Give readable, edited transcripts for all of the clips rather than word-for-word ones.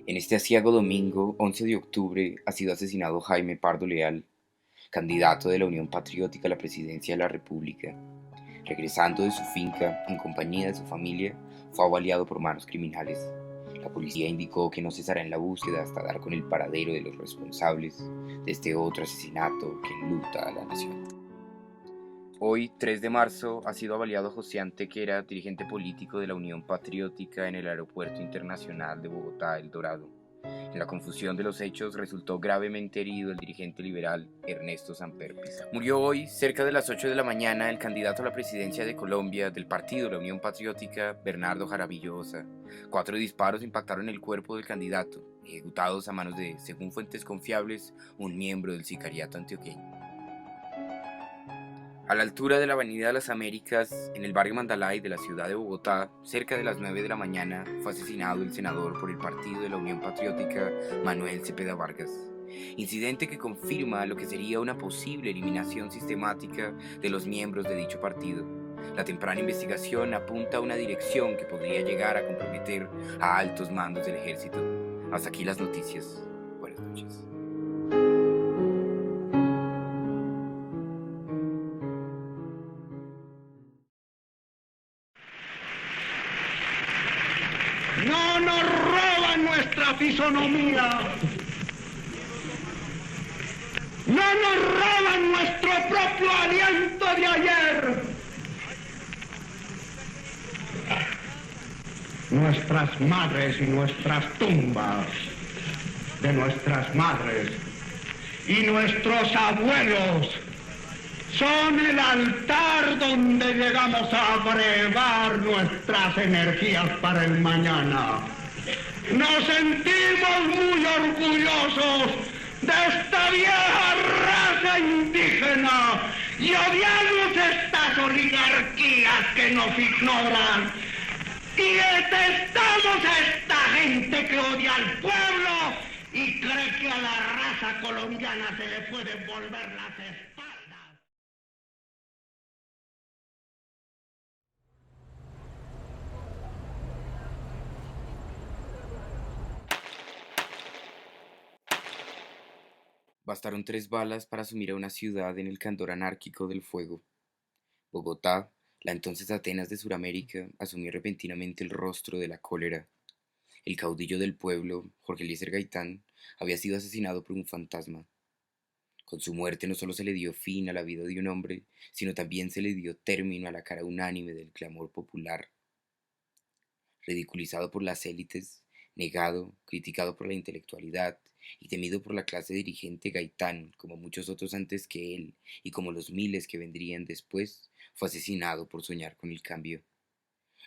En este aciago domingo, 11 de octubre, ha sido asesinado Jaime Pardo Leal, candidato de la Unión Patriótica a la presidencia de la República. Regresando de su finca, en compañía de su familia, fue avaliado por manos criminales. La policía indicó que no cesará en la búsqueda hasta dar con el paradero de los responsables de este otro asesinato que enluta a la nación. Hoy, 3 de marzo, ha sido avaliado José Antequera, dirigente político de la Unión Patriótica, en el Aeropuerto Internacional de Bogotá, El Dorado. En la confusión de los hechos resultó gravemente herido el dirigente liberal Ernesto Samper Pizarro. Murió hoy, cerca de las 8 de la mañana, el candidato a la presidencia de Colombia del partido La Unión Patriótica, Bernardo Jaramillo Osa. 4 disparos impactaron el cuerpo del candidato, ejecutados a manos de, según fuentes confiables, un miembro del sicariato antioqueño. A la altura de la Avenida de las Américas, en el barrio Mandalay de la ciudad de Bogotá, cerca de las 9 de la mañana, fue asesinado el senador por el partido de la Unión Patriótica, Manuel Cepeda Vargas. Incidente que confirma lo que sería una posible eliminación sistemática de los miembros de dicho partido. La temprana investigación apunta a una dirección que podría llegar a comprometer a altos mandos del ejército. Hasta aquí las noticias. Buenas noches. No nos roban nuestra fisonomía. No nos roban nuestro propio aliento de ayer. Nuestras madres y nuestras tumbas de nuestras madres y nuestros abuelos son el altar donde llegamos a brevar nuestras energías para el mañana. Nos sentimos muy orgullosos de esta vieja raza indígena y odiamos estas oligarquías que nos ignoran. Y detestamos a esta gente que odia al pueblo y cree que a la raza colombiana se le pueden volver las espaldas. Bastaron 3 balas para sumir a una ciudad en el candor anárquico del fuego. Bogotá, la entonces Atenas de Sudamérica, asumió repentinamente el rostro de la cólera. El caudillo del pueblo, Jorge Eliezer Gaitán, había sido asesinado por un fantasma. Con su muerte no solo se le dio fin a la vida de un hombre, sino también se le dio término a la cara unánime del clamor popular. Ridiculizado por las élites, negado, criticado por la intelectualidad y temido por la clase dirigente, Gaitán, como muchos otros antes que él y como los miles que vendrían después, fue asesinado por soñar con el cambio.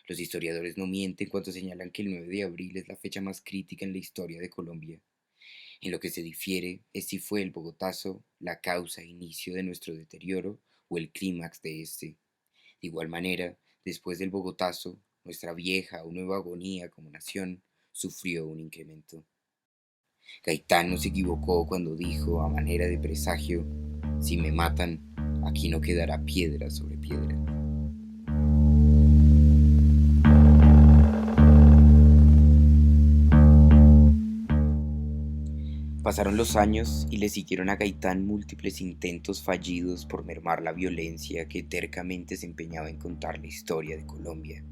Los historiadores no mienten cuando señalan que el 9 de abril es la fecha más crítica en la historia de Colombia. En lo que se difiere es si fue el Bogotazo la causa e inicio de nuestro deterioro o el clímax de este. De igual manera, después del Bogotazo, nuestra vieja o nueva agonía como nación sufrió un incremento. Gaitán no se equivocó cuando dijo, a manera de presagio, si me matan, aquí no quedará piedra sobre piedra. Pasaron los años y le siguieron a Gaitán múltiples intentos fallidos por mermar la violencia que tercamente se empeñaba en contar la historia de Colombia.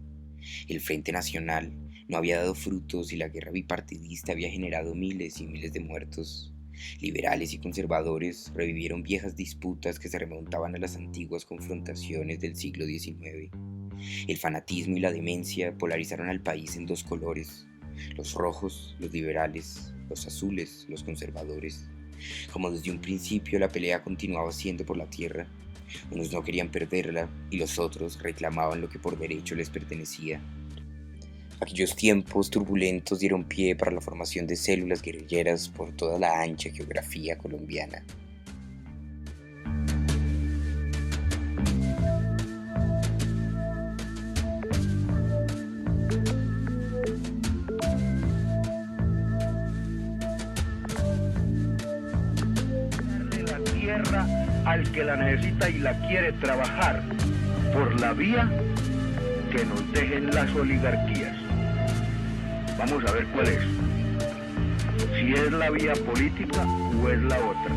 El Frente Nacional no había dado frutos y la guerra bipartidista había generado miles y miles de muertos. Liberales y conservadores revivieron viejas disputas que se remontaban a las antiguas confrontaciones del siglo XIX. El fanatismo y la demencia polarizaron al país en 2 colores: los rojos, los liberales; los azules, los conservadores. Como desde un principio la pelea continuaba siendo por la tierra, unos no querían perderla y los otros reclamaban lo que por derecho les pertenecía. Aquellos tiempos turbulentos dieron pie para la formación de células guerrilleras por toda la ancha geografía colombiana. La tierra al que la necesita y la quiere trabajar por la vía que nos dejen las oligarquías. Vamos a ver cuál es. si es la vía política o es la otra.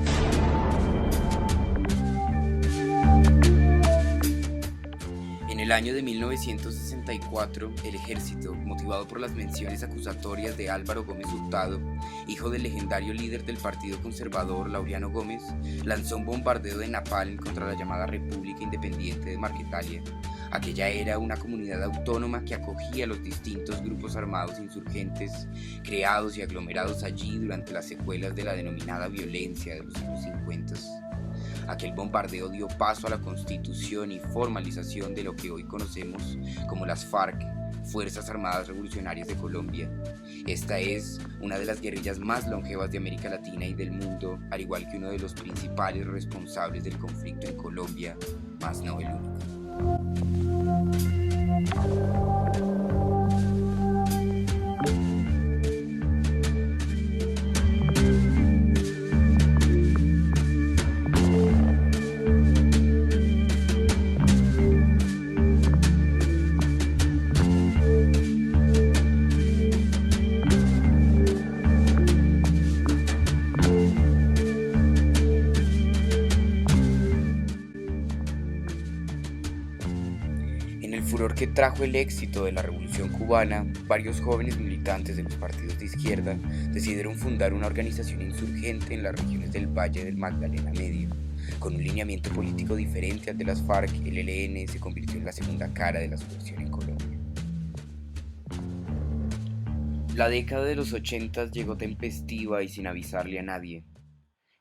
En el año de 1964, el ejército, motivado por las menciones acusatorias de Álvaro Gómez Hurtado, hijo del legendario líder del Partido Conservador Laureano Gómez, lanzó un bombardeo de napalm contra la llamada República Independiente de Marquetalia. Aquella era una comunidad autónoma que acogía a los distintos grupos armados insurgentes creados y aglomerados allí durante las secuelas de la denominada violencia de los años 50. Aquel bombardeo dio paso a la constitución y formalización de lo que hoy conocemos como las FARC, Fuerzas Armadas Revolucionarias de Colombia. Esta es una de las guerrillas más longevas de América Latina y del mundo, al igual que uno de los principales responsables del conflicto en Colombia, más no el único. En el furor que trajo el éxito de la Revolución Cubana, varios jóvenes militantes de los partidos de izquierda decidieron fundar una organización insurgente en las regiones del Valle del Magdalena Medio. Con un lineamiento político diferente al de las FARC, el ELN se convirtió en la segunda cara de la subversión en Colombia. La década de los 80 llegó tempestiva y sin avisarle a nadie.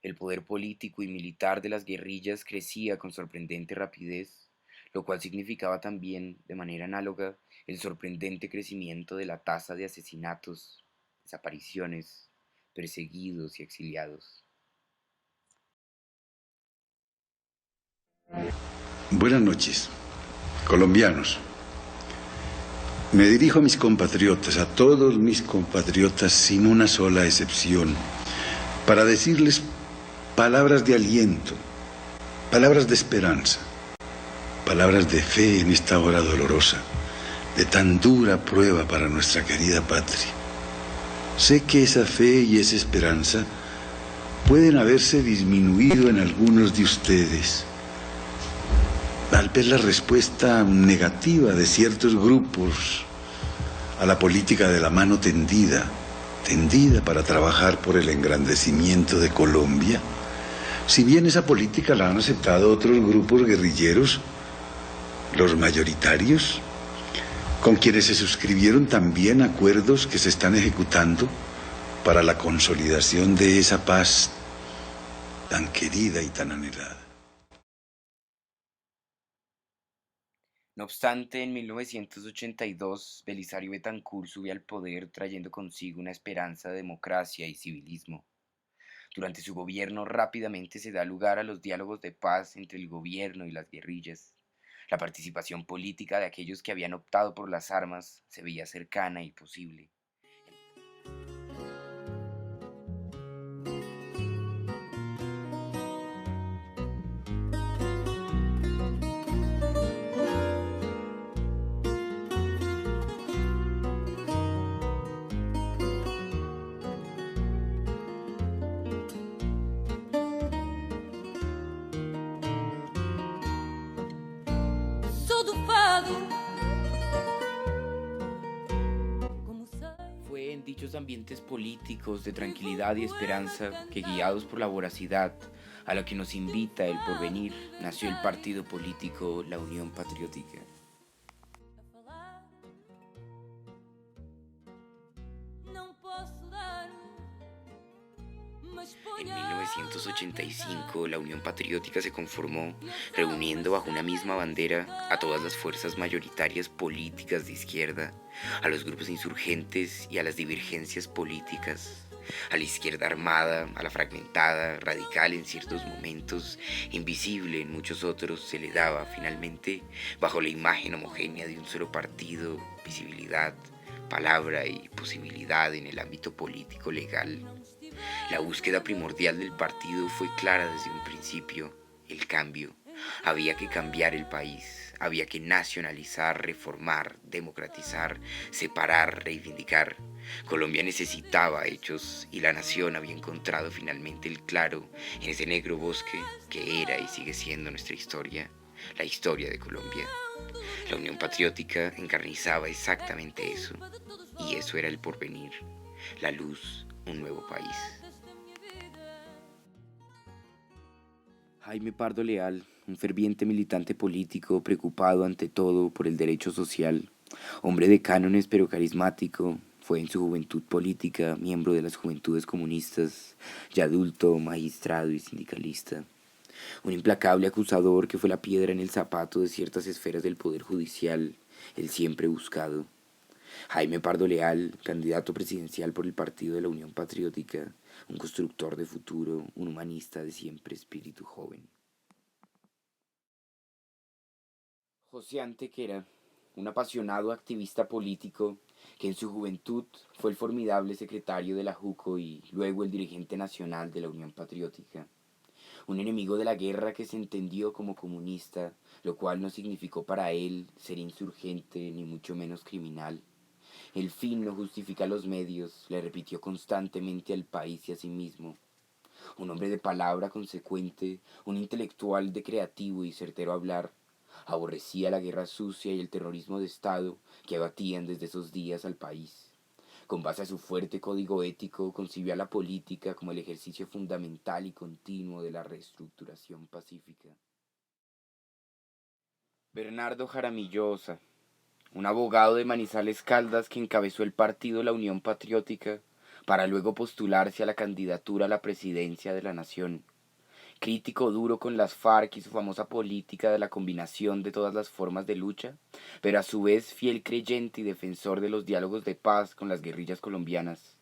El poder político y militar de las guerrillas crecía con sorprendente rapidez, lo cual significaba también, de manera análoga, el sorprendente crecimiento de la tasa de asesinatos, desapariciones, perseguidos y exiliados. Buenas noches, colombianos. Me dirijo a mis compatriotas, a todos mis compatriotas, sin una sola excepción, para decirles palabras de aliento, palabras de esperanza, palabras de fe en esta hora dolorosa, de tan dura prueba para nuestra querida patria. Sé que esa fe y esa esperanza pueden haberse disminuido en algunos de ustedes, al ver la respuesta negativa de ciertos grupos a la política de la mano tendida para trabajar por el engrandecimiento de Colombia. Si bien esa política la han aceptado otros grupos guerrilleros, los mayoritarios, con quienes se suscribieron también acuerdos que se están ejecutando para la consolidación de esa paz tan querida y tan anhelada. No obstante, en 1982, Belisario Betancur subió al poder trayendo consigo una esperanza de democracia y civilismo. Durante su gobierno rápidamente se da lugar a los diálogos de paz entre el gobierno y las guerrillas. La participación política de aquellos que habían optado por las armas se veía cercana y posible. Fue en dichos ambientes políticos de tranquilidad y esperanza que, guiados por la voracidad a la que nos invita el porvenir, nació el partido político La Unión Patriótica. En 1985, la Unión Patriótica se conformó, reuniendo bajo una misma bandera a todas las fuerzas mayoritarias políticas de izquierda, a los grupos insurgentes y a las divergencias políticas, a la izquierda armada, a la fragmentada, radical en ciertos momentos, invisible en muchos otros. Se le daba, finalmente, bajo la imagen homogénea de un solo partido, visibilidad, palabra y posibilidad en el ámbito político legal. La búsqueda primordial del partido fue clara desde un principio: el cambio, Había que cambiar el país, había que nacionalizar, reformar, democratizar, separar, reivindicar. Colombia necesitaba hechos y la nación había encontrado finalmente el claro en ese negro bosque que era y sigue siendo nuestra historia, la historia de Colombia. La Unión Patriótica encarnizaba exactamente eso, y eso era el porvenir, la luz, un nuevo país. Jaime Pardo Leal, un ferviente militante político preocupado ante todo por el derecho social, hombre de cánones pero carismático, fue en su juventud política miembro de las Juventudes Comunistas, ya adulto, magistrado y sindicalista. Un implacable acusador que fue la piedra en el zapato de ciertas esferas del poder judicial, el siempre buscado. Jaime Pardo Leal, candidato presidencial por el Partido de la Unión Patriótica, un constructor de futuro, un humanista de siempre espíritu joven. José Antequera, un apasionado activista político que en su juventud fue el formidable secretario de la JUCO y luego el dirigente nacional de la Unión Patriótica. Un enemigo de la guerra que se entendió como comunista, lo cual no significó para él ser insurgente ni mucho menos criminal. El fin no justifica los medios, le repitió constantemente al país y a sí mismo. Un hombre de palabra consecuente, un intelectual de creativo y certero hablar, aborrecía la guerra sucia y el terrorismo de Estado que abatían desde esos días al país. Con base a su fuerte código ético, concibió a la política como el ejercicio fundamental y continuo de la reestructuración pacífica. Bernardo Jaramillo Osa, un abogado de Manizales Caldas que encabezó el partido La Unión Patriótica para luego postularse a la candidatura a la presidencia de la nación. Crítico duro con las FARC y su famosa política de la combinación de todas las formas de lucha, pero a su vez fiel creyente y defensor de los diálogos de paz con las guerrillas colombianas.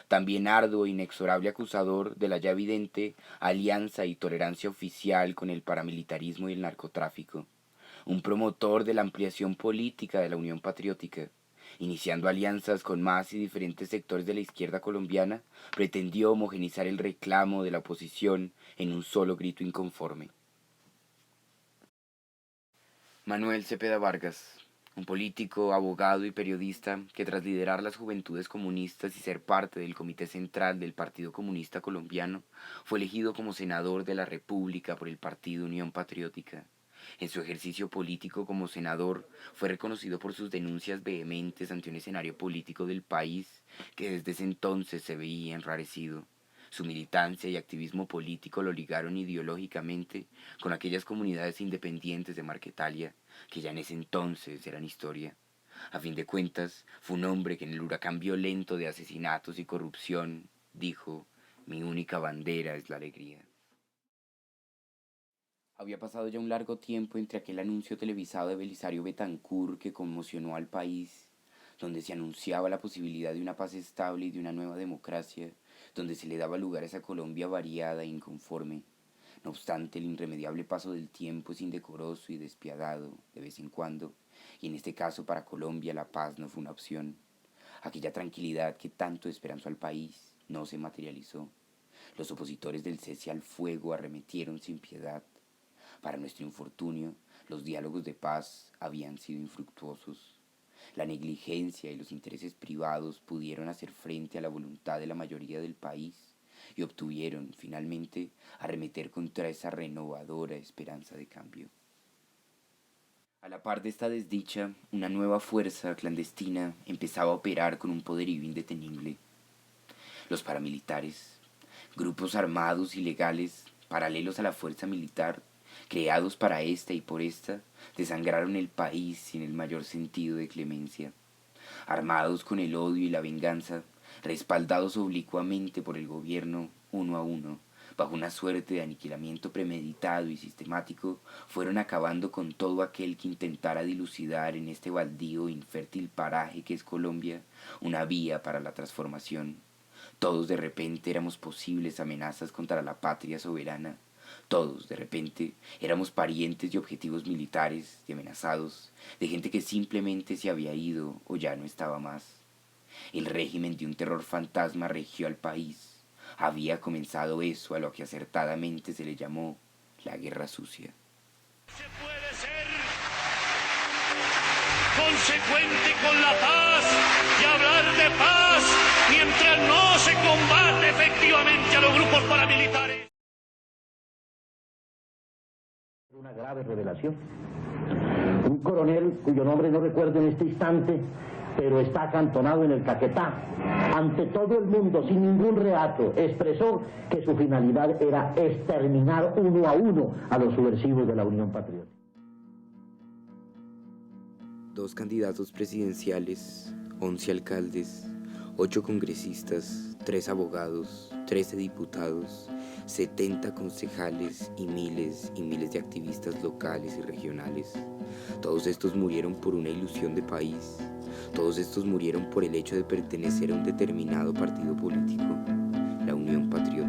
También arduo e inexorable acusador de la ya evidente alianza y tolerancia oficial con el paramilitarismo y el narcotráfico. Un promotor de la ampliación política de la Unión Patriótica. Iniciando alianzas con más y diferentes sectores de la izquierda colombiana, pretendió homogenizar el reclamo de la oposición en un solo grito inconforme. Manuel Cepeda Vargas, un político, abogado y periodista que tras liderar las Juventudes Comunistas y ser parte del Comité Central del Partido Comunista Colombiano, fue elegido como senador de la República por el Partido Unión Patriótica. En su ejercicio político como senador, fue reconocido por sus denuncias vehementes ante un escenario político del país que desde ese entonces se veía enrarecido. Su militancia y activismo político lo ligaron ideológicamente con aquellas comunidades independientes de Marquetalia, que ya en ese entonces eran historia. A fin de cuentas, fue un hombre que en el huracán violento de asesinatos y corrupción dijo: "Mi única bandera es la alegría". Había pasado ya un largo tiempo entre aquel anuncio televisado de Belisario Betancur que conmocionó al país, donde se anunciaba la posibilidad de una paz estable y de una nueva democracia, donde se le daba lugar a esa Colombia variada e inconforme. No obstante, el irremediable paso del tiempo es indecoroso y despiadado de vez en cuando, y en este caso para Colombia la paz no fue una opción. Aquella tranquilidad que tanto esperanzó al país no se materializó. Los opositores del cese al fuego arremetieron sin piedad. Para nuestro infortunio, los diálogos de paz habían sido infructuosos. La negligencia y los intereses privados pudieron hacer frente a la voluntad de la mayoría del país y obtuvieron, finalmente, arremeter contra esa renovadora esperanza de cambio. A la par de esta desdicha, una nueva fuerza clandestina empezaba a operar con un poderío indetenible. Los paramilitares, grupos armados ilegales, paralelos a la fuerza militar, creados para esta y por esta, desangraron el país sin el mayor sentido de clemencia. Armados con el odio y la venganza, respaldados oblicuamente por el gobierno, uno a uno, bajo una suerte de aniquilamiento premeditado y sistemático, fueron acabando con todo aquel que intentara dilucidar en este baldío e infértil paraje que es Colombia una vía para la transformación. Todos de repente éramos posibles amenazas contra la patria soberana. Todos, de repente, éramos parientes de objetivos militares, de amenazados, de gente que simplemente se había ido o ya no estaba más. El régimen de un terror fantasma regió al país. Había comenzado eso a lo que acertadamente se le llamó la guerra sucia. cuente con la paz y hablar de paz mientras no se combate efectivamente a los grupos paramilitares. Una grave revelación. Un coronel cuyo nombre no recuerdo en este instante, pero está acantonado en el Caquetá, ante todo el mundo, sin ningún reato, expresó que su finalidad era exterminar uno a uno a los subversivos de la Unión Patriótica. 2 candidatos presidenciales, 11 alcaldes, 8 congresistas, 3 abogados, 13 diputados, 70 concejales y miles de activistas locales y regionales. Todos estos murieron por una ilusión de país. Todos estos murieron por el hecho de pertenecer a un determinado partido político, la Unión Patriótica.